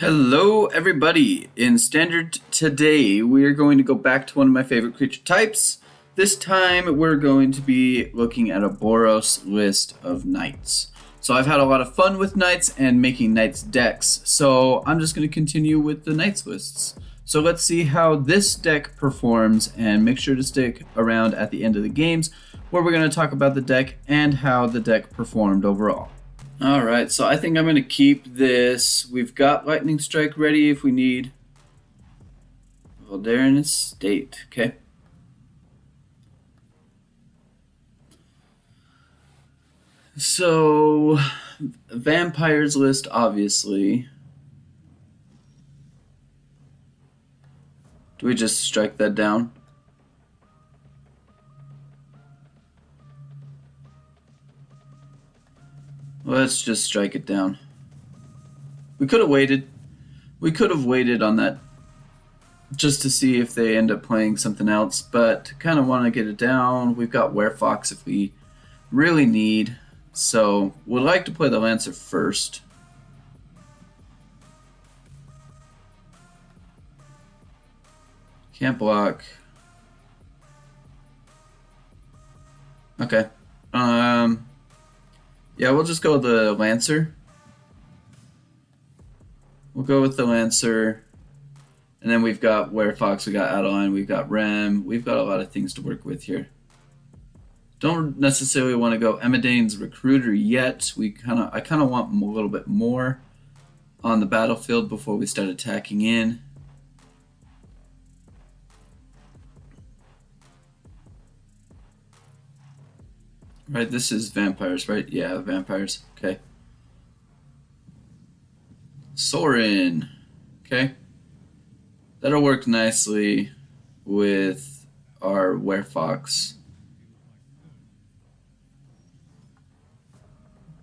Hello everybody! In Standard today we are going to go back to one of my favorite creature types. This time we're going to be looking at a Boros list of knights. So I've had a lot of fun with knights and making knights decks, so I'm just going to continue with the knights lists. So let's see how this deck performs, and make sure to stick around at the end of the games where we're going to talk about the deck and how the deck performed overall. Alright, so I think I'm going to keep this. We've got Lightning Strike ready if we need. Valdarin Estate, okay. So, Vampires list, obviously. Do we just strike that down? Let's just strike it down. We could have waited. We could have waited on that just to see if they end up playing something else, but kind of want to get it down. We've got Werefox if we really need, so would like to play the Lancer first. Can't block. Okay. Yeah, we'll just go with the Lancer. We'll go with the Lancer. And then we've got Werefox, we got Adeline, we've got Rem. We've got a lot of things to work with here. Don't necessarily want to go Imodane's Recruiter yet. I kind of want a little bit more on the battlefield before we start attacking in. Right, this is vampires, right? Yeah, vampires. Okay. Sorin. Okay. That'll work nicely with our Werefox.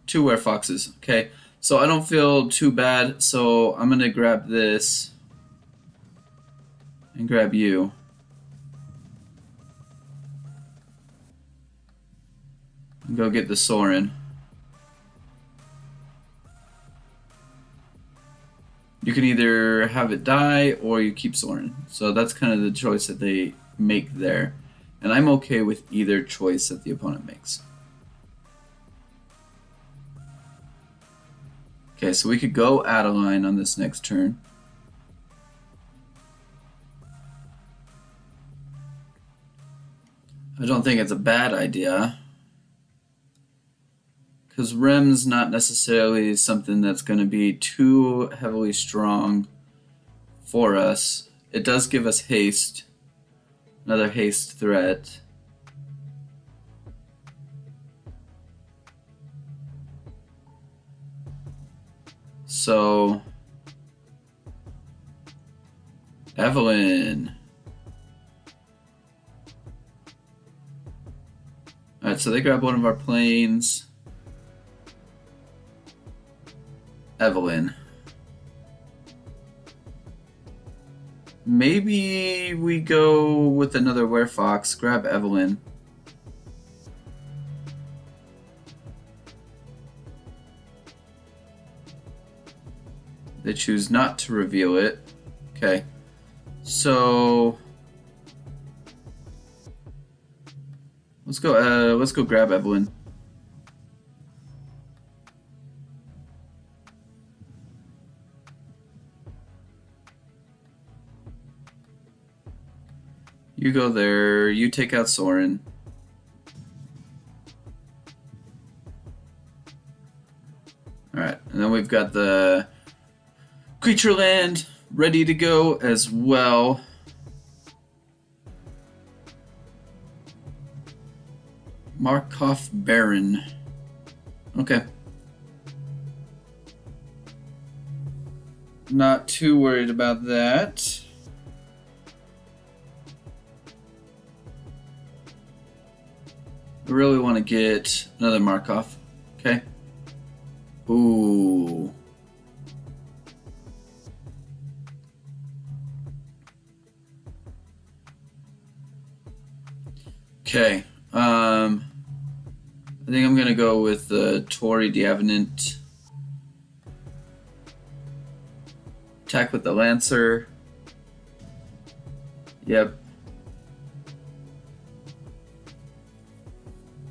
2 Werefoxes. Okay. So I don't feel too bad, so I'm going to grab this and grab you. Go get the Sorin. You can either have it die or you keep Sorin. So that's kind of the choice that they make there. And I'm okay with either choice that the opponent makes. Okay, so we could go Adeline on this next turn. I don't think it's a bad idea, because Rem's not necessarily something that's going to be too heavily strong for us. It does give us haste, another haste threat. So, Evelyn. Alright, so they grab one of our planes. Evelyn. Maybe we go with another Werefox, grab Evelyn. They choose not to reveal it. Okay. So let's go grab Evelyn. You go there, you take out Sorin. Alright, and then we've got the Creature Land ready to go as well. Markov Baron. Okay. Not too worried about that. I really want to get another Markov. Okay. Ooh. Okay. I think I'm gonna go with the Tori Defiance. Attack with the Lancer. Yep.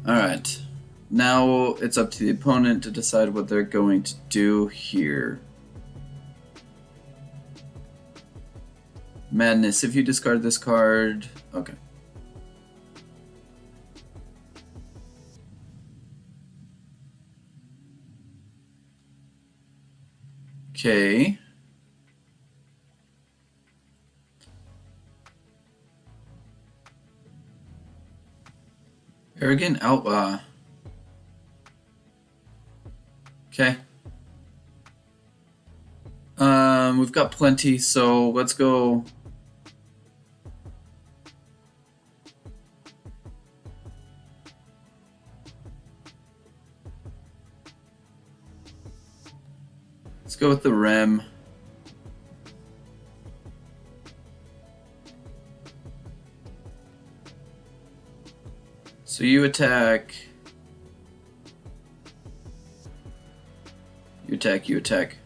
Alright. Now it's up to the opponent to decide what they're going to do here. Madness, if you discard this card... Okay. Okay. Arrogant Outlaw. Okay. We've got plenty, so let's go. Let's go with the Rem. So you attack. You attack, you attack.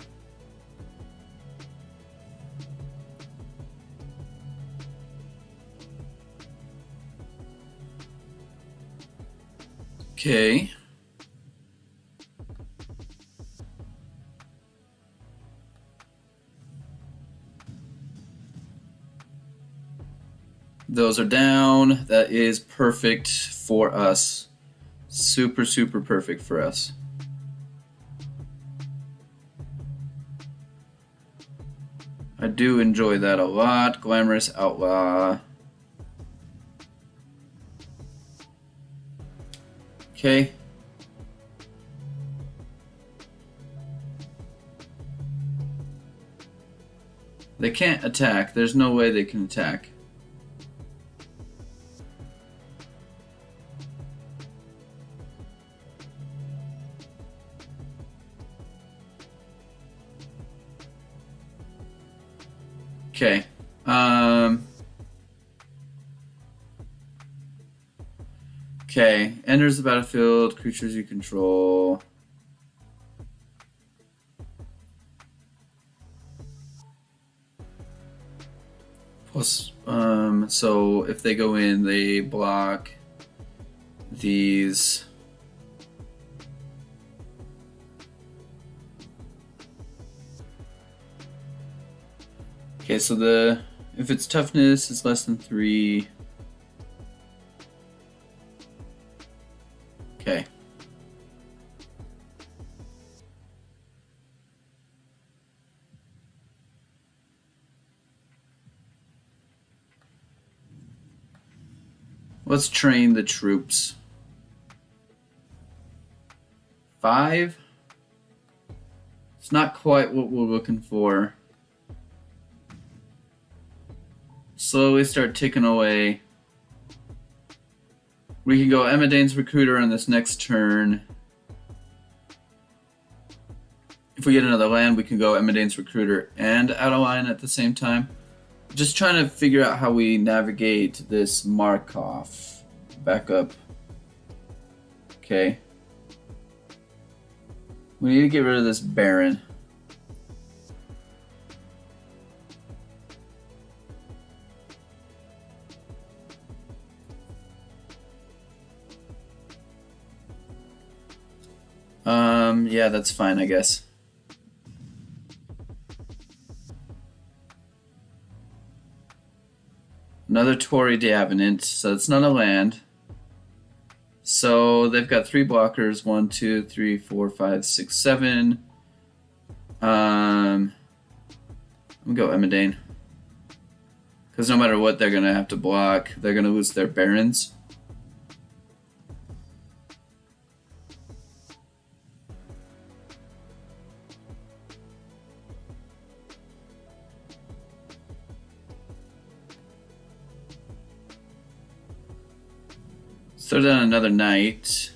Okay. Those are down. That is perfect for us. Super, super perfect for us. I do enjoy that a lot. Glamorous Outlaw. Okay. They can't attack. There's no way they can attack. Okay. Okay. Enters the battlefield. Creatures you control. Plus, so if they go in, they block these. Okay, so if its toughness is less than 3. Okay. Let's train the troops. 5? It's not quite what we're looking for. Slowly start ticking away. We can go Imodane's Recruiter on this next turn. If we get another land, we can go Imodane's Recruiter and Adeline at the same time. Just trying to figure out how we navigate this Markov. Back up. Okay. We need to get rid of this Baron. Yeah, that's fine, I guess. Another Tori Deavenant, so it's not a land. So they've got 3 blockers. 1, 2, 3, 4, 5, 6, 7. I'm gonna go Imodane. Because no matter what they're gonna have to block, they're gonna lose their Barons. Throw down another Knight.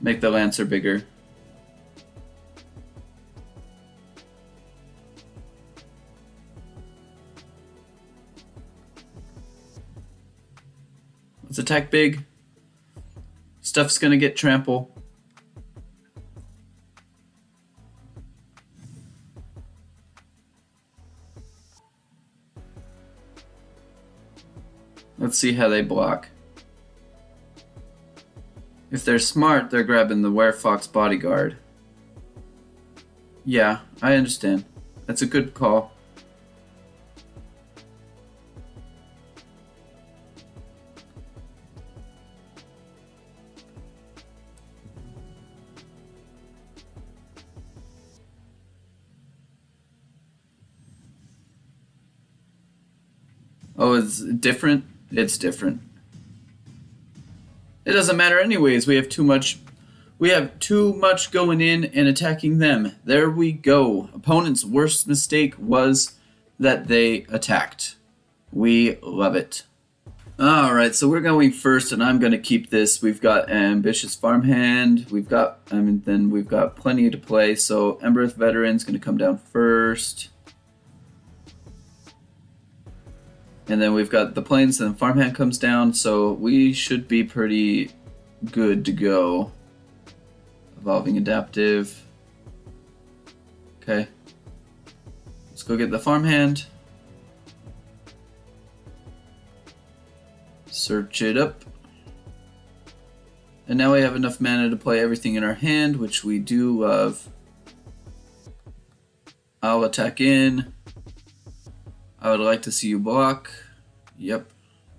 Make the Lancer bigger. Let's attack big. Stuff's gonna get trample. Let's see how they block. If they're smart, they're grabbing the Werefox Bodyguard. Yeah, I understand. That's a good call. Oh, it's different? It's different. It doesn't matter anyways. We have too much going in and attacking them. There we go. Opponent's worst mistake was that they attacked. We love it. Alright, so we're going first, and I'm going to keep this. We've got Ambitious Farmhand. We've got plenty to play. So Embereth Veteran's going to come down first. And then we've got the Plains, and Farmhand comes down, so we should be pretty good to go. Evolving Adaptive. Okay. Let's go get the Farmhand. Search it up. And now we have enough mana to play everything in our hand, which we do love. I'll attack in. I would like to see you block. Yep,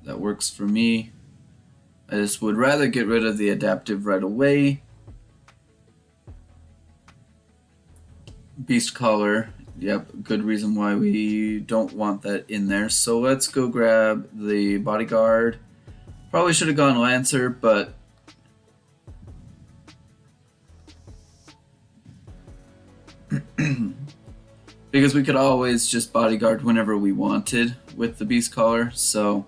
that works for me. I just would rather get rid of the adaptive right away. Beast Collar. Yep, good reason why we don't want that in there. So let's go grab the Bodyguard. Probably should have gone Lancer, but because we could always just Bodyguard whenever we wanted with the Beast Collar, so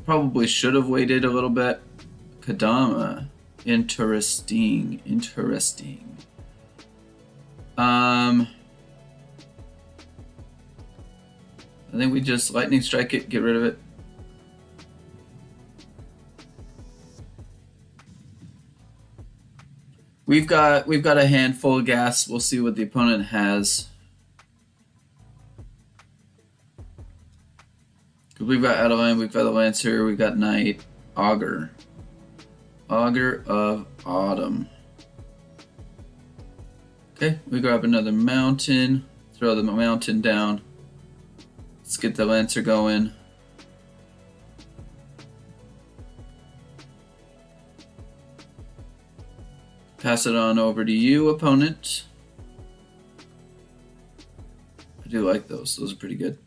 probably should have waited a little bit. Kadama. Interesting. I think we just Lightning Strike it, get rid of it. We've got a handful of gas. We'll see what the opponent has. We've got Adeline, we've got the Lancer, we've got Knight, Augur. Augur of Autumn. Okay, we grab another mountain, throw the mountain down. Let's get the Lancer going. Pass it on over to you, opponent. I do like those. Those are pretty good.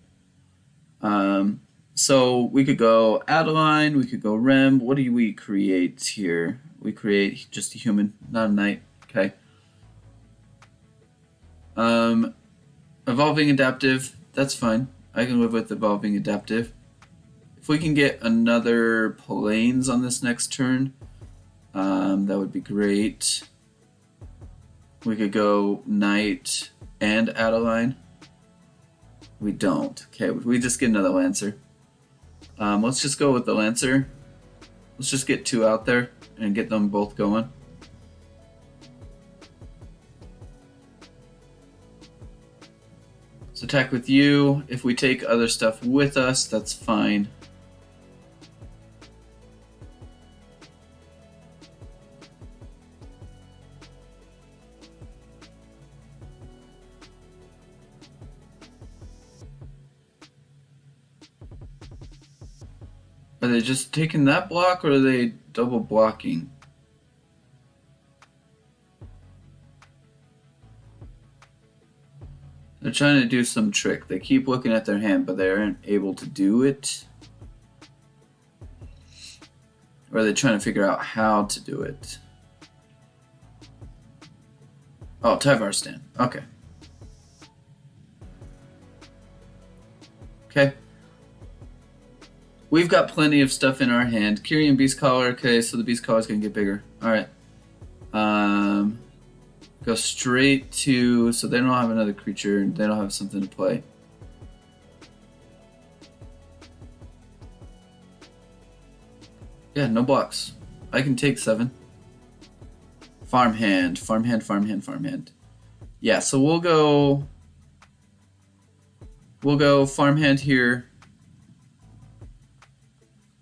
So we could go Adeline, we could go Rem. What do we create here? We create just a human, not a knight. Okay. Evolving Adaptive, that's fine. I can live with Evolving Adaptive. If we can get another Plains on this next turn, that would be great. We could go Knight and Adeline. We don't. Okay, we just get another Lancer. Let's just go with the Lancer. Let's just get two out there and get them both going. Let's attack with you. If we take other stuff with us, that's fine. Are they just taking that block, or are they double blocking? They're trying to do some trick. They keep looking at their hand, but they aren't able to do it. Or are they trying to figure out how to do it? Oh, Tyvar stand. Okay. Okay. We've got plenty of stuff in our hand. Kyrian Beast Collar. Okay, so the Beast Collar is going to get bigger. Alright. Go straight to... So they don't have another creature. They don't have something to play. Yeah, no blocks. I can take 7. Farmhand. Yeah, so we'll go... Farmhand here.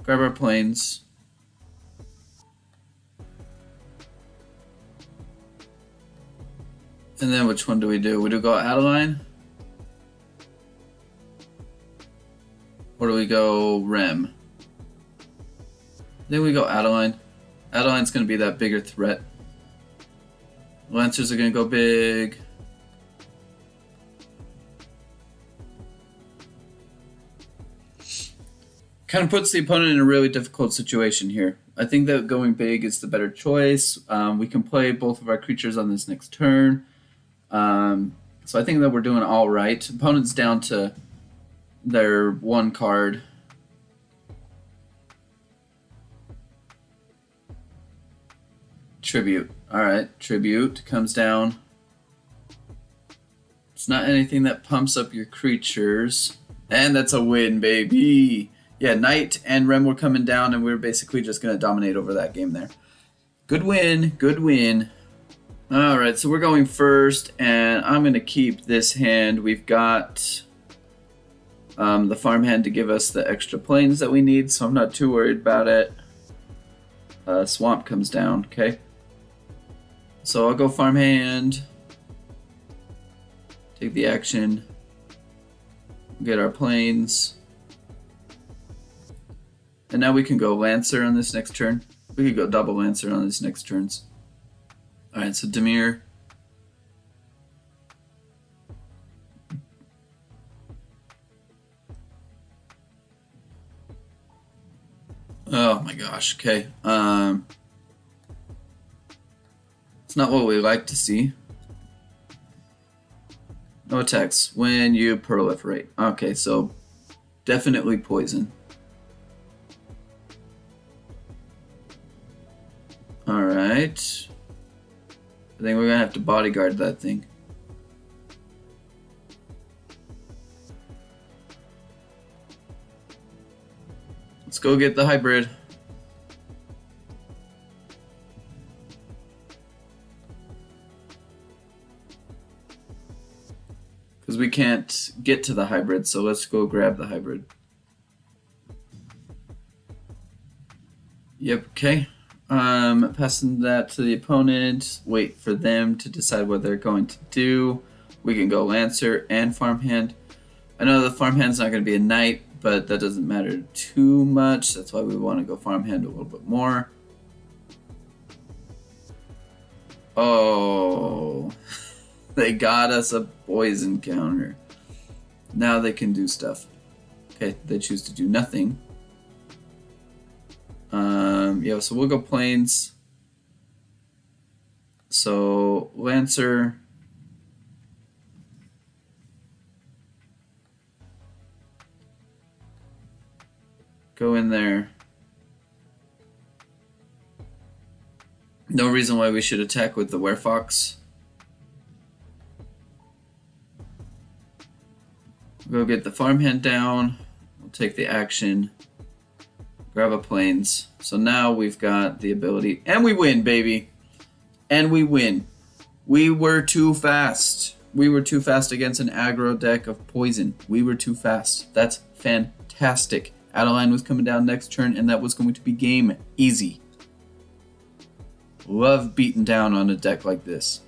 Grab our planes. And then which one do? We do go Adeline? Or do we go Rem? Then we go Adeline. Adeline's going to be that bigger threat. Lancers are going to go big. Kind of puts the opponent in a really difficult situation here. I think that going big is the better choice. We can play both of our creatures on this next turn. So I think that we're doing all right. Opponent's down to their one card. Tribute. Alright, Tribute comes down. It's not anything that pumps up your creatures. And that's a win, baby! Yeah, Knight and Rem were coming down, and we were basically just going to dominate over that game there. Good win, good win. Alright, so we're going first, and I'm going to keep this hand. We've got the Farmhand to give us the extra planes that we need, so I'm not too worried about it. Swamp comes down, okay? So I'll go Farmhand. Take the action. Get our planes. And now we can go Lancer on this next turn. We could go double Lancer on this next turns. Alright, so Dimir. Oh my gosh, okay. It's not what we like to see. No attacks when you proliferate. Okay, so definitely poison. Alright. I think we're gonna have to bodyguard that thing. Let's go get the hybrid. Because we can't get to the hybrid, so let's go grab the hybrid. Yep, okay. Passing that to the opponent. Wait for them to decide what they're going to do. We can go Lancer and Farmhand. I know the Farmhand's not going to be a Knight, but that doesn't matter too much. That's why we want to go Farmhand a little bit more. Oh, they got us a poison counter. Now they can do stuff. Okay, they choose to do nothing. Yeah, so we'll go planes. So Lancer. Go in there. No reason why we should attack with the Werefox. We'll go get the Farmhand down. We'll take the action. Grab a planes. So now we've got the ability. And we win, baby. And we win. We were too fast. We were too fast against an aggro deck of poison. We were too fast. That's fantastic. Adeline was coming down next turn, and that was going to be game easy. Love beating down on a deck like this.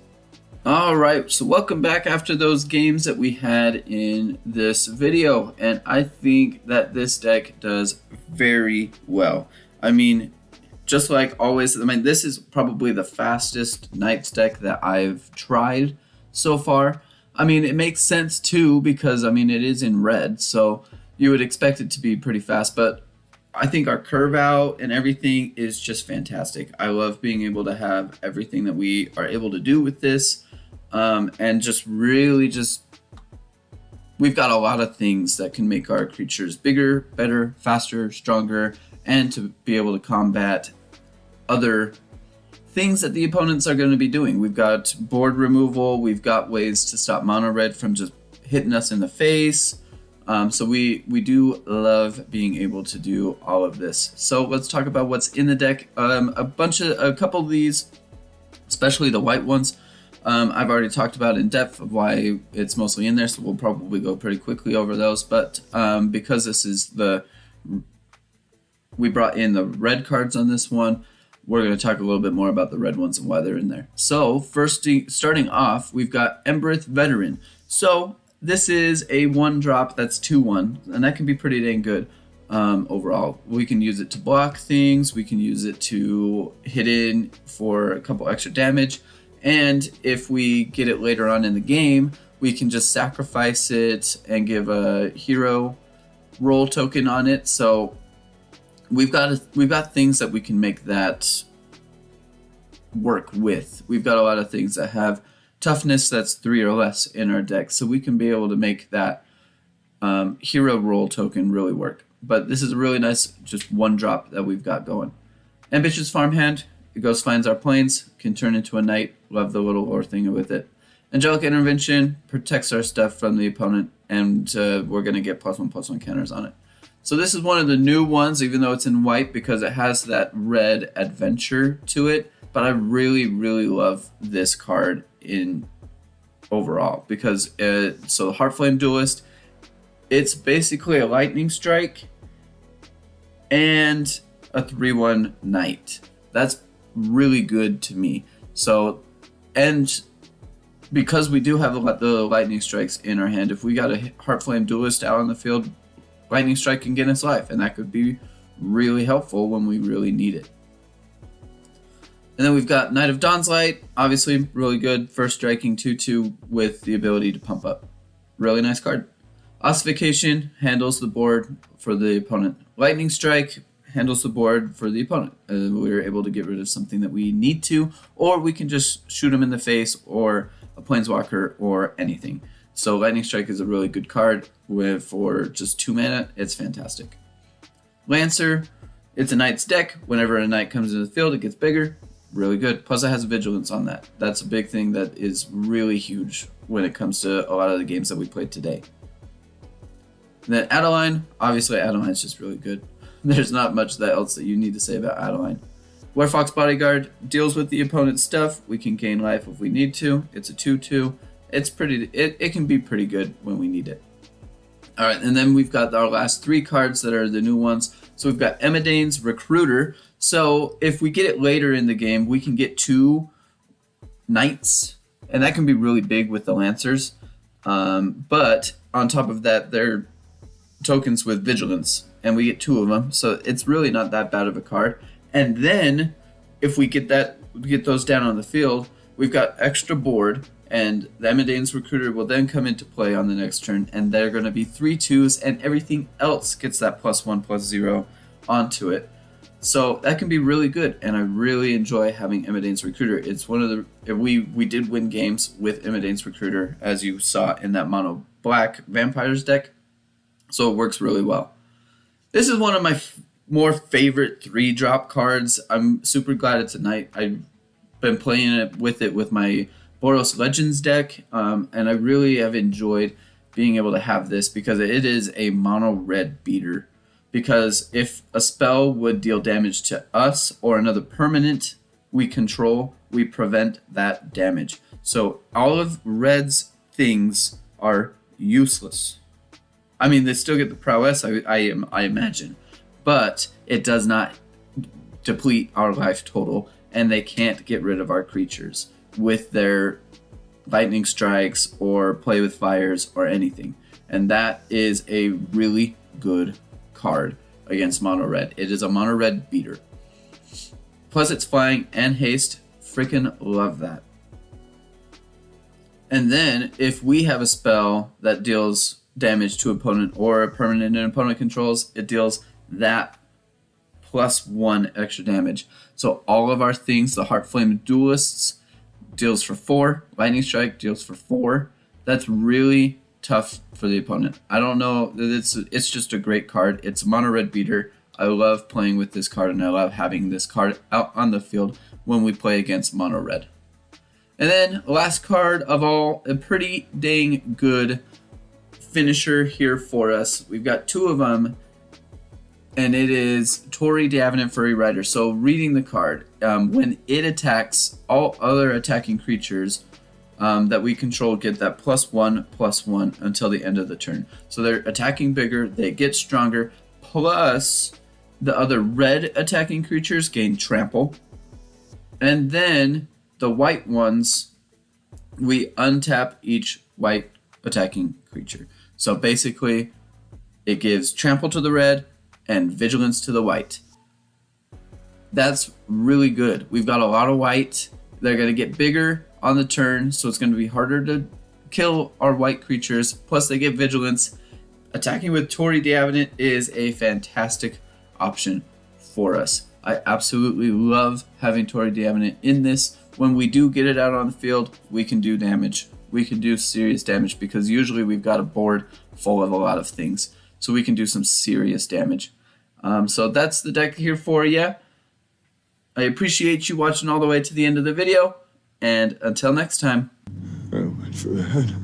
Alright, so welcome back after those games that we had in this video, and I think that this deck does very well. I mean, just like always, I mean, this is probably the fastest Knights deck that I've tried so far. I mean, it makes sense too, because, I mean, it is in red, so you would expect it to be pretty fast, but I think our curve out and everything is just fantastic. I love being able to have everything that we are able to do with this. And just really we've got a lot of things that can make our creatures bigger, better, faster, stronger, and to be able to combat other things that the opponents are going to be doing. We've got board removal, we've got ways to stop mono red from just hitting us in the face. So we do love being able to do all of this. So let's talk about what's in the deck. A couple of these, especially the white ones, I've already talked about in depth of why it's mostly in there, so we'll probably go pretty quickly over those. But because this is the we brought in the red cards on this one. We're going to talk a little bit more about the red ones and why they're in there. So first, starting off, we've got Embereth Veteran. So this is a 1-drop that's 2/1, and that can be pretty dang good overall. We can use it to block things. We can use it to hit in for a couple extra damage. And if we get it later on in the game, we can just sacrifice it and give a hero roll token on it. So we've got things that we can make that work with. We've got a lot of things that have toughness that's 3 or less in our deck, so we can be able to make that hero roll token really work. But this is a really nice just 1-drop that we've got going. Ambitious Farmhand, it goes finds our plains, can turn into a knight. Love the little lore thing with it. Angelic Intervention protects our stuff from the opponent, and we're going to get +1/+1 counters on it. So this is one of the new ones, even though it's in white, because it has that red adventure to it. But I really, really love this card in overall, because so Heartflame Duelist, it's basically a lightning strike and a 3/1 knight. That's really good to me. So, and because we do have the lightning strikes in our hand, if we got a Heartflame Duelist out on the field, lightning strike can get us life, and that could be really helpful when we really need it. And then we've got Knight of Dawn's Light, obviously really good, first striking 2/2 with the ability to pump up. Really nice card. Ossification handles the board for the opponent. Lightning Strike handles the board for the opponent. We're able to get rid of something that we need to, or we can just shoot them in the face, or a Planeswalker, or anything. So Lightning Strike is a really good card for just 2 mana. It's fantastic. Lancer, it's a knight's deck. Whenever a knight comes into the field, it gets bigger. Really good. Plus it has vigilance on that. That's a big thing that is really huge when it comes to a lot of the games that we played today. And then Adeline, obviously Adeline's just really good. There's not much else that you need to say about Adeline. Werefox Bodyguard deals with the opponent's stuff. We can gain life if we need to. It's a 2/2. It can be pretty good when we need it. All right, and then we've got our last 3 cards that are the new ones. So we've got Imodane's Recruiter. So if we get it later in the game, we can get 2 knights, and that can be really big with the Lancers. But on top of that, they're tokens with vigilance, and we get 2 of them. So it's really not that bad of a card. And then if we get those down on the field, we've got extra board, and the Imodane's Recruiter will then come into play on the next turn, and they're going to be 3/2s, and everything else gets that +1/+0 onto it. So that can be really good, and I really enjoy having Imodane's Recruiter. It's one of the we did win games with Imodane's Recruiter, as you saw in that mono black Vampires deck. So it works really well. This is one of my more favorite 3-drop cards. I'm super glad it's a knight. I've been playing it with my Boros Legends deck, and I really have enjoyed being able to have this because it is a mono red beater. Because if a spell would deal damage to us or another permanent we control, we prevent that damage. So all of red's things are useless. I mean, they still get the prowess, I imagine, but it does not deplete our life total, and they can't get rid of our creatures with their lightning strikes or play with fires or anything. And that is a really good card against mono red. It is a mono red beater. Plus it's flying and haste. Freaking love that. And then if we have a spell that deals damage to opponent or a permanent an opponent controls, it deals that +1 extra damage. So all of our things, the Heartflame Duelists deals for 4, Lightning Strike deals for 4. That's really tough for the opponent. I don't know, it's just a great card. It's a mono red beater. I love playing with this card, and I love having this card out on the field when we play against mono red. And then last card of all, a pretty dang good finisher here for us. We've got 2 of them, and it is Tori, the Avenant Furry Rider. So reading the card, when it attacks, all other attacking creatures that we control get that +1/+1 until the end of the turn. So they're attacking bigger, they get stronger, plus The other red attacking creatures gain trample. And then the white ones, we untap each white attacking creature. So basically, it gives trample to the red and vigilance to the white. That's really good. We've got a lot of white. They're going to get bigger on the turn, so it's going to be harder to kill our white creatures. Plus, they get vigilance. Attacking with Tori the Avenant is a fantastic option for us. I absolutely love having Tori the Avenant in this. When we do get it out on the field, we can do damage. We can do serious damage because usually we've got a board full of a lot of things. So we can do some serious damage. So that's the deck here for you. I appreciate you watching all the way to the end of the video. And until next time. I went for the head.